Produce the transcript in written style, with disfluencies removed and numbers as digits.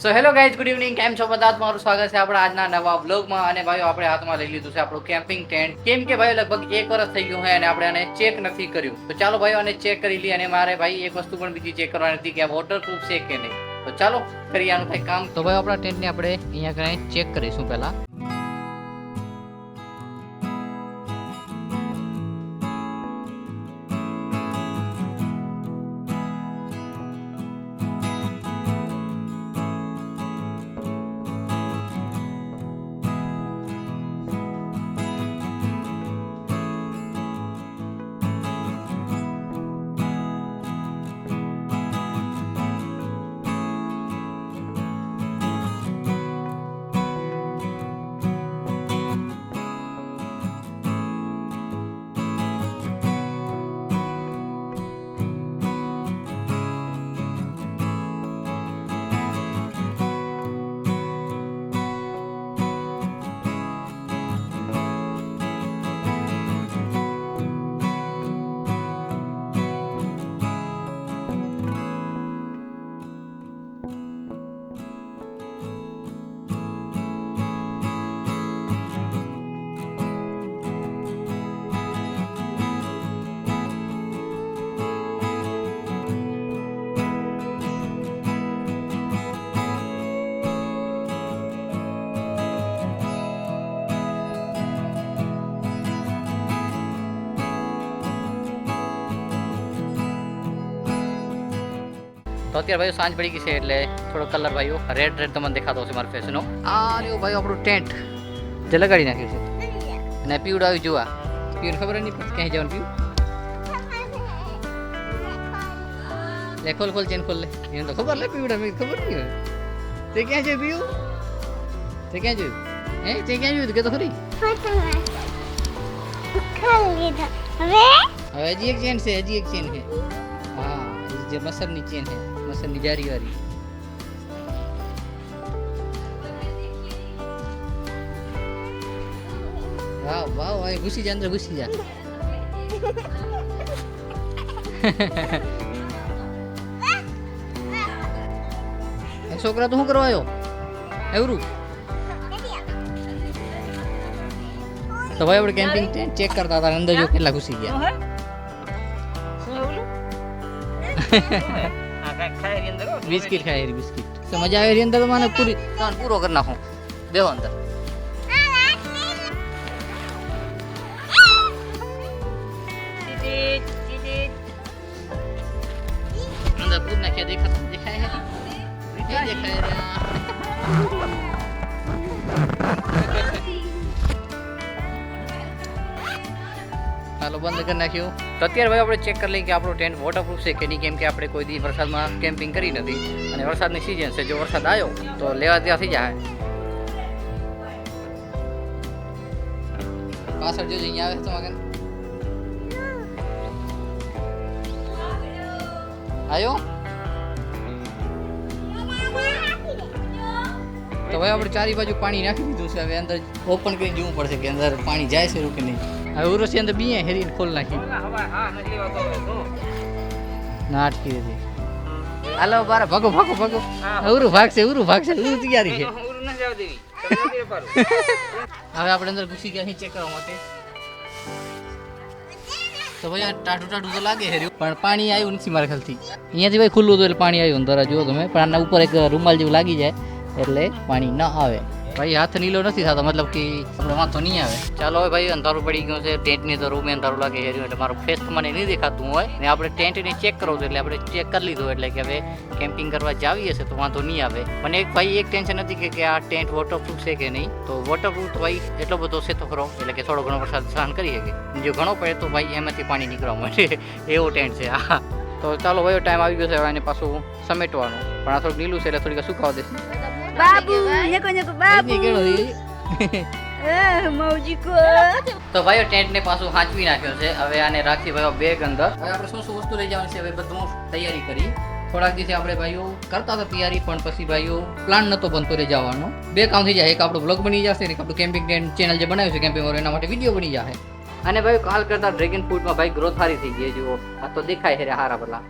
So hello guys, good evening. કેમ છો બધા? તમારું સ્વાગત છે આપણા આજના નવા વ્લોગમાં. અને ભાઈઓ આપણે હાથમાં લઈ લીધું છે આપણું કેમ્પિંગ ટેન્ટ. કેમ કે ભાઈ લગભગ 1 વર્ષ થઈ ગયું છે અને આપણે આને ચેક નથી કર્યું. તો ચાલો ભાઈઓ આને ચેક કરી લઈએ. અને મારે ભાઈ એક વસ્તુ પણ બીજી ચેક કરવાની હતી કે આ વોટરપ્રૂફ છે કે નહીં. તો ચાલો કરીએ આનું કંઈ કામ. તો ભાઈ આપણા ટેન્ટને આપણે અહીંયા કઈ ચેક કરીશું પહેલા. તો અત્યારે ભાઈઓ સાંજ પડી ગઈ છે એટલે થોડો કલર ભાઈઓ રેડ તમને દેખાતો હશે મારા ફેસનો. આ રહ્યું ભાઈઓ આપણું ટેન્ટ જે લગાડી નાખ્યું છે. અને પીવડાવ્યું જોવા પીવને ખબર નહીં પડતી ક્યાંય જવાનું પીવું. લે ખોલ ચેન ખોલ લે. એને તો ખબર લે પીવડા મેં ખબર નહીં હોય. તે ક્યાં છે પીવું? તે ક્યાં જોયું? તે ક્યાં જોયું કે તો ખરી? હવે હજી એક ચેન છે. હા, જે મસરની ચેન છે, મસરની જારી વાળી. વાહ વાહ ભાઈ, ઘુસી જા અંદર, ઘુસી જા. છોકરા તો શું કરવા આવ્યો એવું? તો ભાઈ આપણે કેમ્પિંગ ચેક કરતા હતા, અંદર જો કેટલા ઘુસી ગયા. બિસ્કિટ ખાય બિસ્કિટ. તો મજા આવે અંદર. મને પૂરો કરી નાખો. બેહો અંદર. અંદર પૂર નાખ્યા. દેખાય હાલો બંધ કરી નાખ્યું. તો અત્યારે ભાઈ આપણે ચેક કરી લઈએ કે આપણો ટેન્ટ વોટરપ્રૂફ છે કે નહીં. કેમ કે આપણે કોઈ દી વરસાદમાં કેમ્પિંગ કરી નથી અને વરસાદની સિઝન છે. જો વરસાદ આવ્યો તો લેવા ત્યાં થઈ જાય. પાછળ જોજો અહીંયા આવે તો મગન આવ્યો. તો ભાઈ આપણે ચારી બાજુ પાણી નાખી દીધું છે. હવે અંદર ઓપન કરીને જોવું પડશે કે અંદર પાણી જાય છે કે નહીં. હવે ઉરોસી અંદર બીએ હેરીને ખોલ નાખી. ના અટકી હતી. હાલો બાર ભાગો. ઉરું ભાગશે ઉરું તૈયારી છે. હવે આપણે અંદર ઘૂસી ગયા ચેક કરવા માટે. તો ભાઈ આ ટાઢું તો લાગે હેર્યું, પણ પાણી આવ્યું નથી મારા ખ્યાલથી. અહીંયાથી ભાઈ ખુલ્લું હતું એટલે પાણી આવ્યું અંદર. જુઓ તમે, પણ આના ઉપર એક રૂમાલ જેવું લાગી જાય એટલે પાણી ન આવે. ભાઈ હાથ નીલો નથી થતો, મતલબ કે આપણે વાંધો નહીં આવે. ચાલો હવે ભાઈ અંધારું પડી ગયું છે. ટેન્ટની તો રૂમે અંધારું લાગે હેર્યું એટલે મારું ફેસ મને નહીં દેખાતું હોય. ને આપણે ટેન્ટને ચેક કરવું હતું એટલે આપણે ચેક કરી લીધું. એટલે કે હવે કેમ્પિંગ કરવા જાવીએ છે તો વાંધો નહીં આવે. મને એક ટેન્શન હતી કે આ ટેન્ટ વોટરપ્રૂફ છે કે નહીં. તો વોટરપ્રૂફ તો ભાઈ એટલો બધો છે તો ખરો, એટલે કે થોડો ઘણો વરસાદ સહન કરી શકે. જો ઘણો પડે તો ભાઈ એમાંથી પાણી નીકળવા મળે એવો ટેન્ટ છે. હા, તો ચાલો ભાઈ ટાઈમ આવી ગયો છે એને પાછું સમેટવાનું. પણ આ થોડુંક નીલું છે એટલે થોડીક સુકાવા દેશે. બાબુ બાબુ તો ભાઈઓ ટેન્ટને પાછું હાંચવી નાખ્યો છે. હવે આને રાખી ભાઈઓ બેગ અંદર. હવે આપણે શું વસ્તુ લઈ જવાની છે હવે બધું તૈયારી કરી. થોડાક દિવસે આપણે ભાઈઓ કરતા હતા તૈયારી, પણ પછી ભાઈઓ પ્લાન નતો બનતો રહી જવાનો. બે કામ થઈ જાય, એક આપણો બ્લોગ બની જશે ને આપણું કેમ્પિંગ ચેનલ જે બનાવ્યું છે કેમ્પિંગ એના માટે વિડીયો બની જશે. અને ભાઈ કાલ કરતા ડ્રેગન ફ્રૂટમાં ભાઈ ગ્રોથ સારી થઈ ગઈ. જુઓ આ તો દેખાય છે હારા ભલા.